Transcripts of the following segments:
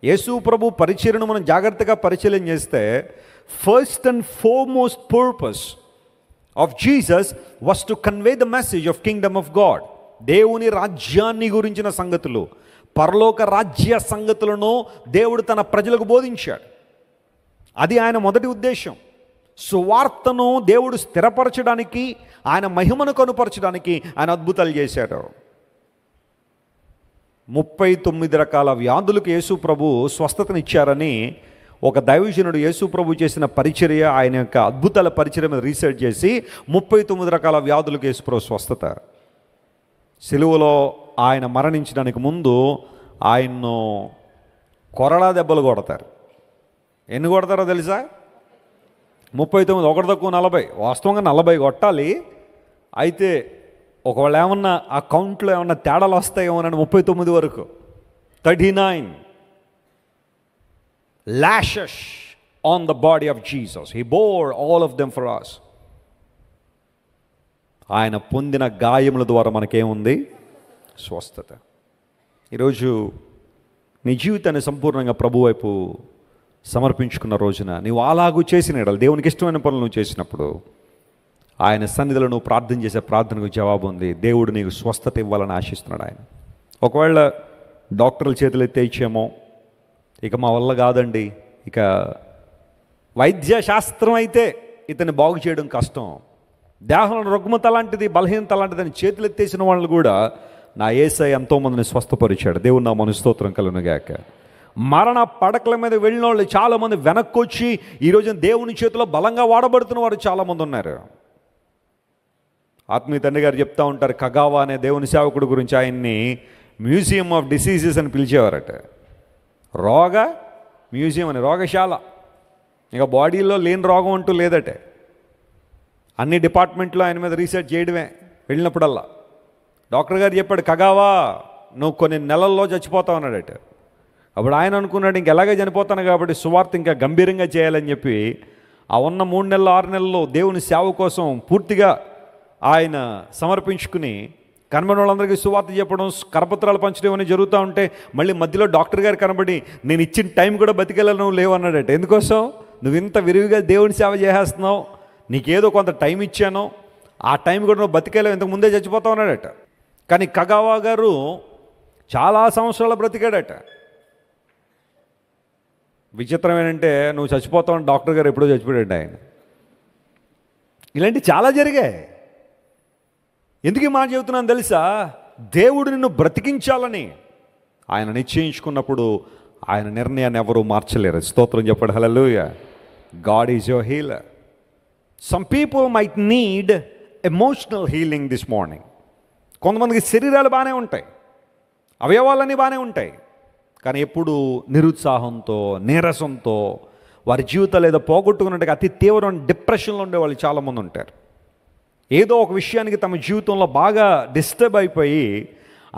యేసు ప్రభు పరిచర్యను మనం జాగ్రత్తగా పరిశీలన చేస్తే first and foremost purpose of Jesus was to convey the message of Kingdom of God. దేవుని రాజ్యాన్ని గురించిన సంగతులు, పరలోక రాజ్య సంగతులను దేవుడు తన ప్రజలకు బోధించాడు. అది ఆయన మొదటి ఉద్దేశం. సువార్తను దేవుడు స్థిరపరచడానికి, ఆయన మహిమను కనుపరచడానికి ఆయన అద్భుతాలు చేశాడు. 39 రకాల వ్యాధులకు యేసు ప్రభు స్వస్థతనిచ్చారని ఒక దైవజనుడు యేసు ప్రభు చేసిన పరిచర్య, ఆయన యొక్క అద్భుతాల పరిచర్య మీద రీసెర్చ్ చేసి 39 రకాల వ్యాధులకు యేసు ప్రభు స్వస్థత. సిలువలో ఆయన మరణించడానికి ముందు ఆయన్ను కొరడా దెబ్బలు కొడతారు. ఎన్ని కొడతారో తెలుసా? 39, ఒకటి తక్కువ 40. వాస్తవంగా 40 కొట్టాలి. అయితే ఒకవేళ ఏమన్నా ఆ కౌంట్లో ఏమన్నా తేడాలు వస్తాయేమోనని 39 వరకు, 39 lashes on the body of Jesus. He bore all of them for us. ఆయన పొందిన గాయముల ద్వారా మనకేముంది? స్వస్థత. ఈరోజు నీ జీవితాన్ని సంపూర్ణంగా ప్రభు వైపు సమర్పించుకున్న రోజున నీవు అలాగూ చేసిన ఎడల, దేవునికి ఇష్టమైన పనులు నువ్వు చేసినప్పుడు, ఆయన సన్నిధిలో నువ్వు ప్రార్థన చేసే ప్రార్థనకు జవాబు ఉంది. దేవుడు నీకు స్వస్థత ఇవ్వాలని ఆశిస్తున్నాడు ఆయన. ఒకవేళ డాక్టర్ల చేతులు ఎత్తేచ్చేమో, ఇక మా వల్ల కాదండి, ఇక వైద్య శాస్త్రం అయితే ఇతన్ని బాగు చేయడం కష్టం, దేహంలో రుగ్మత లాంటిది, బలహీనత లాంటిది అని చేతులు ఎత్తేసిన వాళ్ళు కూడా నా యేసయ్య ఎంతోమందిని స్వస్థపరిచాడు. దేవుడు నా మన స్తోత్రం కలుగునుగాక. మరణ పడకల మీద వెళ్ళిన వాళ్ళు చాలామంది వెనక్కి వచ్చి ఈరోజు దేవుని చేతిలో బలంగా వాడబడుతున్న వారు చాలామంది ఉన్నారు. ఆత్మీయ తండ్రి గారు చెప్తూ ఉంటారు, కగావా అనే దేవుని సేవకుడు గురించి ఆయన్ని మ్యూజియం ఆఫ్ డిసీజెస్ అని పిలిచేవారట. రోగ మ్యూజియం అని, రోగశాల. ఇక బాడీలో లేని రోగం అంటూ లేదటే. అన్ని డిపార్ట్మెంట్లో ఆయన మీద రీసెర్చ్ చేయడమే వెళ్ళినప్పుడల్లా. డాక్టర్ గారు చెప్పాడు, కగావా నువ్వు కొన్ని నెలల్లో చచ్చిపోతావు అన్నాడట. అప్పుడు ఆయన అనుకున్నాడు, ఇంకెలాగే చనిపోతాను కాబట్టి సువార్త ఇంకా గంభీరంగా చేయాలని చెప్పి ఆ ఉన్న 3 నెలలు 6 నెలల్లో దేవుని సేవ కోసం పూర్తిగా ఆయన సమర్పించుకుని కనబడిన వాళ్ళందరికీ సువార్త చెప్పడం, కరపత్రాలు పంచడం అని జరుగుతూ ఉంటే మళ్ళీ మధ్యలో డాక్టర్ గారు కనబడి, నేను ఇచ్చిన టైం కూడా బతికెళ్ళ నువ్వు లేవు అన్నాడట. ఎందుకోసం? నువ్వు ఇంత విరివిగా దేవుని సేవ చేసేస్తున్నావు, నీకేదో కొంత టైం ఇచ్చాను, ఆ టైం కూడా నువ్వు బతికెళ్ళావు, ఇంతకు ముందే చచ్చిపోతావు అన్నాడట. కానీ కగావా గారు చాలా సంవత్సరాలు బ్రతికాడట. విచిత్రం ఏంటంటే, నువ్వు చచ్చిపోతావని డాక్టర్ గారు ఎప్పుడో చచ్చిపోయాడు ఆయన. ఇలాంటివి చాలా జరిగాయి. ఎందుకు ఈ మాట చెబుతున్నాను తెలుసా? దేవుడు నిన్ను బ్రతికించాలని ఆయన నిశ్చయించుకున్నప్పుడు ఆయన నిర్ణయాన్ని ఎవరు మార్చలేరు. స్తోత్రం చెప్పండి. Hallelujah. God is your healer. Some people might need emotional healing this morning. కొంతమందికి శరీరాలు బాగానే ఉంటాయి, అవయవాలన్నీ బాగానే ఉంటాయి, కానీ ఎప్పుడు నిరుత్సాహంతో, నీరసంతో, వారి జీవితాలు ఏదో పోగొట్టుకున్నట్టుగా అతి తీవ్రమైన డిప్రెషన్లో ఉండే వాళ్ళు చాలామంది ఉంటారు. ఏదో ఒక విషయానికి తమ జీవితంలో బాగా డిస్టర్బ్ అయిపోయి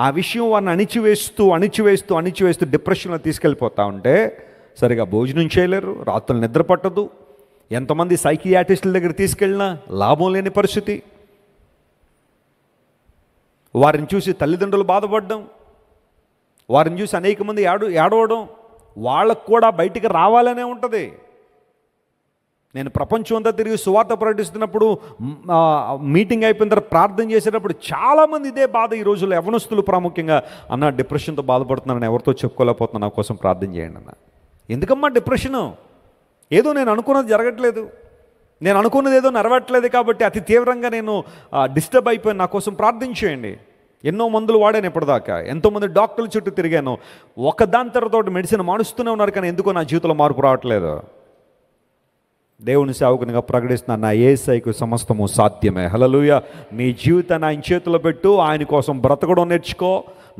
ఆ విషయం వారిని అణిచివేస్తూ డిప్రెషన్లో తీసుకెళ్ళిపోతూ ఉంటే సరిగా భోజనం చేయలేరు, రాత్రులు నిద్ర పట్టదు, ఎంతమంది సైకియాట్రిస్టుల దగ్గర తీసుకెళ్ళినా లాభం లేని పరిస్థితి. వారిని చూసి తల్లిదండ్రులు బాధపడడం, వారిని చూసి అనేక మంది ఏడవడం, వాళ్ళకు కూడా బయటికి రావాలనే ఉంటుంది. నేను ప్రపంచం అంతా తిరిగి సువార్త ప్రకటిస్తున్నప్పుడు, మీటింగ్ అయిపోయిన తర్వాత ప్రార్థన చేసేటప్పుడు చాలామంది ఇదే బాధ ఈ రోజుల్లో యవ్వనస్తులు ప్రాముఖ్యంగా, అన్న డిప్రెషన్తో బాధపడుతున్నాను, ఎవరితో చెప్పుకోలేకపోతున్నా, నా కోసం ప్రార్థన చేయండి అన్న. ఎందుకమ్మా డిప్రెషను? ఏదో నేను అనుకున్నది జరగట్లేదు, నేను అనుకున్నది ఏదో నెరవేరట్లేదు కాబట్టి అతి తీవ్రంగా నేను డిస్టర్బ్ అయిపోయాను, నా కోసం ప్రార్థన చేయండి. ఎన్నో మందులు వాడాను ఇప్పటిదాకా, ఎంతోమంది డాక్టర్ల చుట్టూ తిరిగాను, ఒకదాని తర్వాత మెడిసిన్ మారుస్తూనే ఉన్నారు, కానీ ఎందుకో నా జీవితంలో మార్పు రావట్లేదు. దేవుని సేవకునిగా ప్రకటిస్తున్నా, నా యేసయ్యకు సమస్తము సాధ్యమే. హల్లెలూయా. నీ జీవితాన్ని ఆయన చేతిలో పెట్టు, ఆయన కోసం బ్రతకడం నేర్చుకో.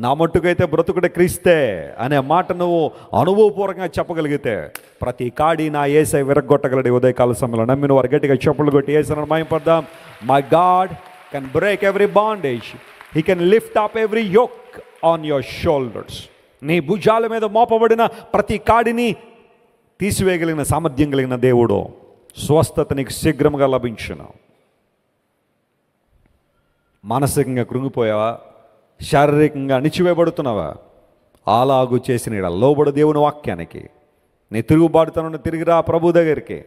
నా మట్టుకైతే బ్రతుకుడే క్రీస్తే అనే మాట నువ్వు అనుభవపూర్వకంగా చెప్పగలిగితే ప్రతి కాడి నా యేసయ్య విరగొట్టగలడు. ఉదయకాల సమయంలో నమ్మిన వారు గట్టిగా చెప్పులు కొట్టి యేసయ్యను మహిమపడదాం. My God can break every bondage, he can lift up every yoke on your shoulders. నీ భుజాల మీద మోపబడిన ప్రతి కాడిని తీసివేయగలిగిన సామర్థ్యం కలిగిన దేవుడు. స్వస్థత నీకు శీఘ్రంగా లభించును. మానసికంగా కృంగిపోయావా? శారీరకంగా అణిచివేయబడుతున్నావా? అలాగూ చేసిన యెడల లోబడు దేవుని వాక్యానికి. నీ తిరుగుబాటుతనం తిరిగిరా ప్రభు దగ్గరికి.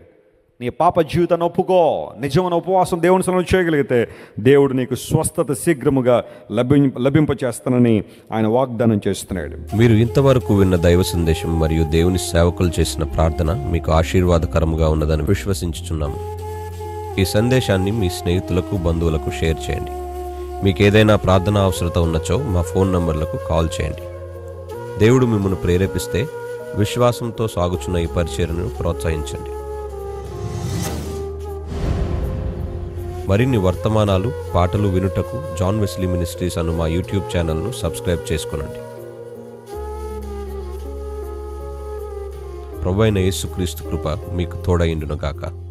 నీ పాప జీవితాన్ని ఒప్పుకో. నిజమైన ఉపవాసం దేవుని సన్నిధిలో చేయగలిగితే దేవుడు నీకు స్వస్థత శీఘ్రముగా లభింపచేస్తానని ఆయన వాగ్దానం చేస్తున్నాడు. మీరు ఇంతవరకు విన్న దైవ సందేశం మరియు దేవుని సేవకులు చేసిన ప్రార్థన మీకు ఆశీర్వాదకరముగా ఉన్నదని విశ్వసించుచున్నాము. ఈ సందేశాన్ని మీ స్నేహితులకు, బంధువులకు షేర్ చేయండి. మీకు ఏదైనా ప్రార్థన అవసరత ఉన్నచో మా ఫోన్ నంబర్లకు కాల్ చేయండి. దేవుడు మిమ్మల్ని ప్రేరేపిస్తే విశ్వాసంతో సాగుచున్న ఈ పరిచర్యను ప్రోత్సహించండి. మరిన్ని వర్తమానాలు, పాటలు వినుటకు జాన్ వెస్లీ మినిస్ట్రీస్ అను మా యూట్యూబ్ ఛానల్ను సబ్స్క్రైబ్ చేసుకొనండి. ప్రభువైన యేసుక్రీస్తు కృప మీకు తోడైండును గాక.